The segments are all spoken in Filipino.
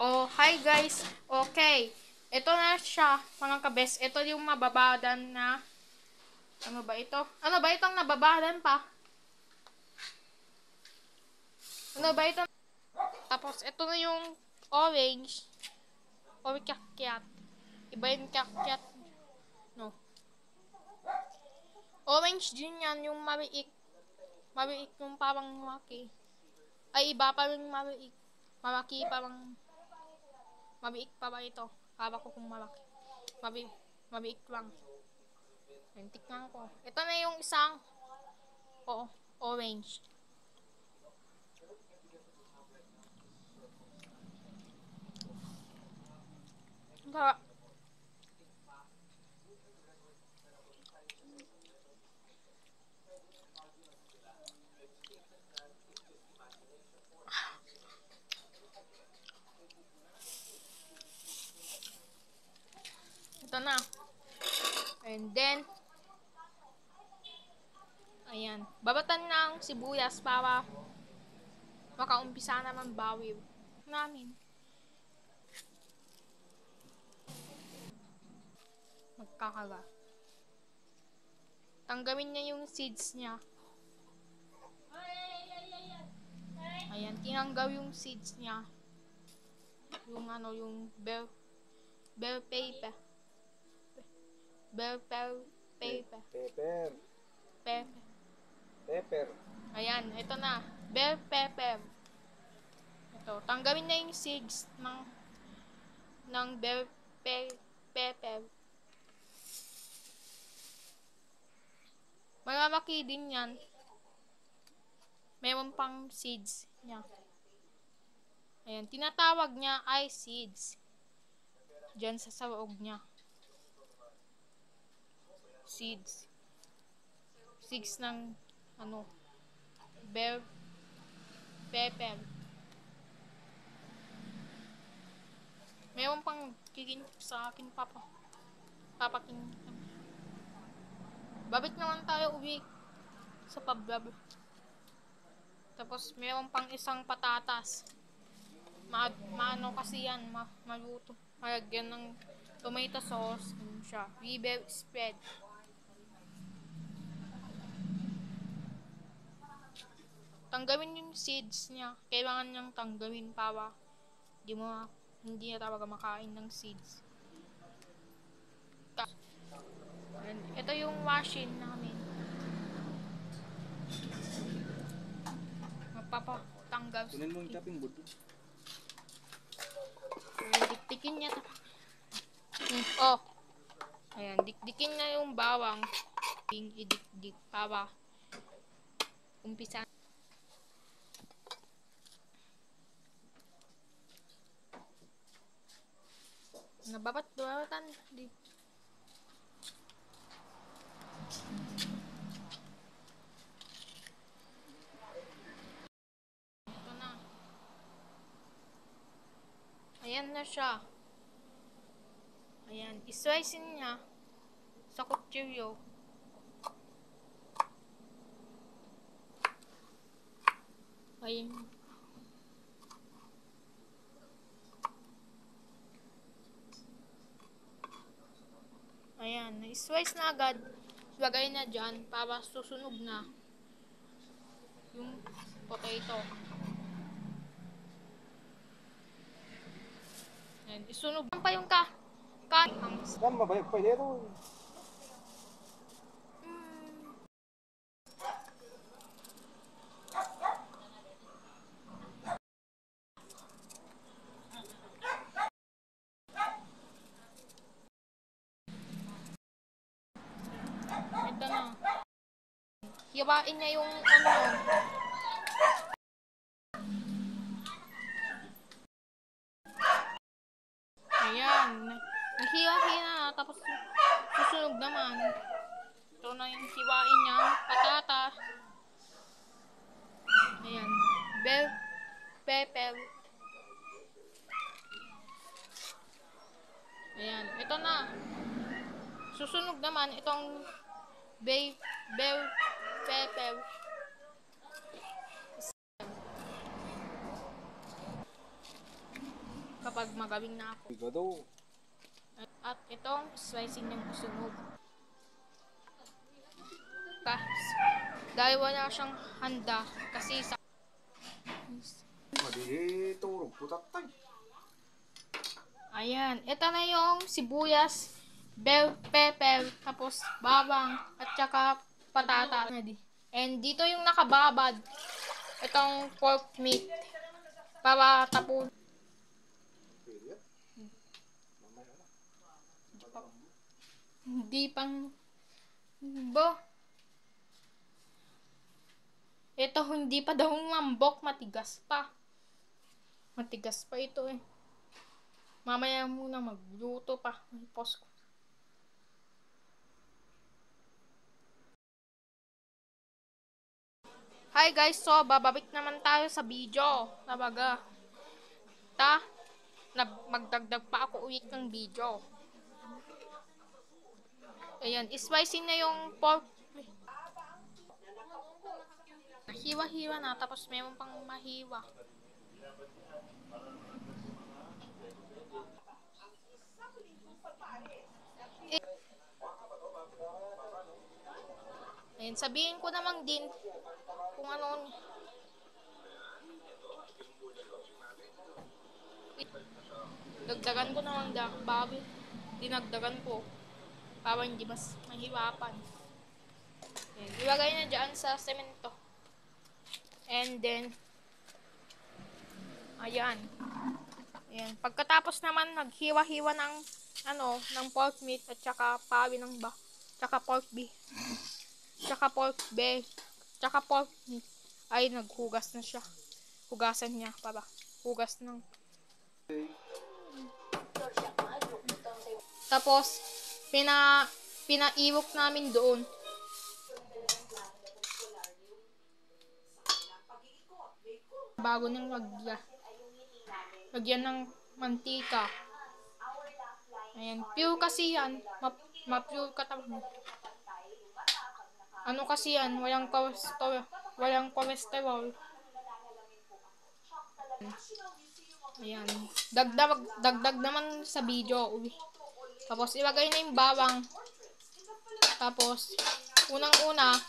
Oh, hi guys. Okay. Ito na siya, mga kabes. Ito yung mababadan na ano ba ito? Ano ba itong nababadan pa? Ano ba ito? Tapos ito na yung orange. Orange kakyat. Iba yung kakyat. No. Orange din yan, yung mariik. Mariik yung parang maki. Ay, iba pa rin mariik. Maraki parang mariik pa ba ito? Kala ko kung maraki. Mariik lang. Tingnan ko. Ito na yung isang orange. Sarap. Ito na. And then, ayan. Babatan ng sibuyas para makaumpisa naman bawib namin. Magkakaga. Tanggalin niya yung seeds niya. Ayan, tinanggal yung seeds niya. Yung ano, yung bell paper. Bell paper. Pepper. Pepper. Pepper. Ayan, ito na. Bell pepper. Ito, tanggalin na yung seeds ng bell pepper. Malalaki din yan. Meron pang seeds niya. Ayan, tinatawag niya ay seeds. Diyan sa saog niya. Seeds. Seeds ng ano, bell pepper. Meron pang kikin sa akin papakin. Babit naman tayo uwi sa pablab. Tapos meron pang isang patatas. Maano kasi yan, maluto. Malagyan ng tomato sauce. Ano siya? River spread. Tanggawin yung seeds niya. Kailangan niyang tanggawin para hindi na talaga makain ng seeds. Ito yung washing namin. Magpapatanggal. Kunin mo yung chopping board. Dikdikin niya. Oh. Ayan, dikdikin na yung bawang. Idikdik para umpisa. Nababat-babatan. Ito na. Ayan na siya. Ayan, islicein niya sa kutsilyo. Ayan. Ayan, na-slice na agad. Lagay na dyan para susunog na yung potato. Ayan, isunog pa yung Kan mabayag pa dito. Ito na. Hiwain niya yung onion. Ayan. Nahiwa-hiwa na. Tapos susunog naman. Ito na yung hiwain niya. Patatas. Ayan. Bell pepper. Ayan. Ito na. Susunog naman itong bell pepper. kapag magaling na ako. Sigado. At itong slicing ng sunog. Dahil wala siyang handa kasi sa Madi turog putatay. ayan, ito na yung sibuyas, bell pepper, tapos bawang, at saka patata. And dito yung nakababad, itong pork meat, para tapon. Hindi pang, ito hindi pa daw mambok, matigas pa. Matigas pa ito eh. Mamaya muna magluto pa. Pause ko. Hi guys, so babalik naman tayo sa video. Nabaga. Magdagdag pa ako ulit ng video. Ayan, spicy na yung pork. Nahiwa-hiwa na, tapos mayroon pang mahiwa. Ayan, sabihin ko naman din kung ano. Dagdagan ko naman bago dinagdagan ko para hindi mas mahiwapan. Ayan, ilagay na dyan sa semento. And then, ayan. Ayan. Pagkatapos naman, naghiwa-hiwa ng, ng pork meat at saka pawi ng tsaka pork beef. Tsaka pork meat. Ay, naghugas na siya. Hugasan niya para. Hugas ng. Tapos, pinaiwok namin doon. Bago nang lagyan ng mantika. Ayan, pure kasi yan. Ma-pure ka talaga. Ano kasi yan, walang cholesterol. Ayan, dagdag naman sa video. Tapos ilagay na yung bawang. Tapos, unang-una,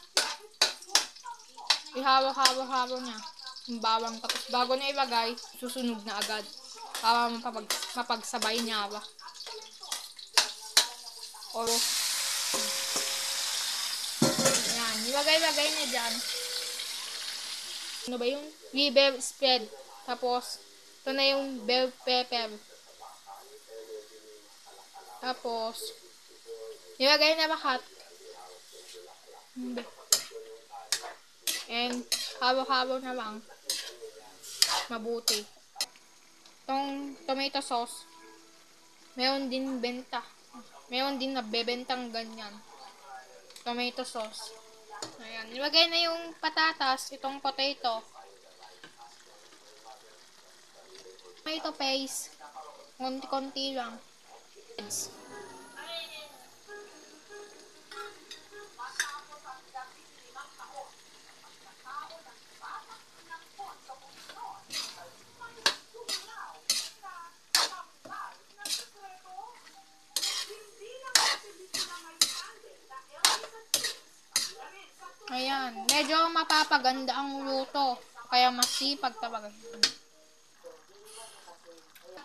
ihalo-halo niya yung bawang. Tapos bago na ilagay, susunog na agad. Para mapagsabay niya ba. O, yan, ilagay na dyan. Ano ba yung liver spread? Tapos, ito na yung bell pepper. Tapos, nilagay na lahat. And, halo-halo na lang. Mabuti. Itong tomato sauce, meron din benta. Meron din nabebentang ganyan. Tomato sauce. Ayan. Nilagay na yung patatas, itong potato. Tomato paste. Konti-konti lang. Ayan, medyo mapapaganda ang luto. Kaya masipag talaga.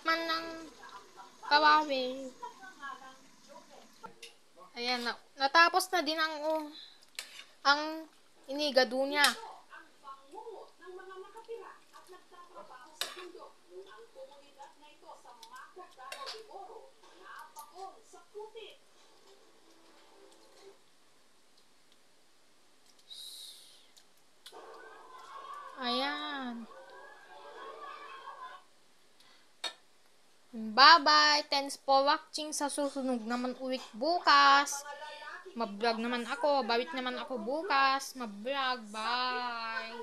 Man ng kawawi. Ayan, natapos na din ang inigado niya. Ayan. Bye-bye. Thanks for watching. Sa susunod naman ulit bukas. Mag-vlog naman ako. Balik naman ako bukas. Mag-vlog. Bye.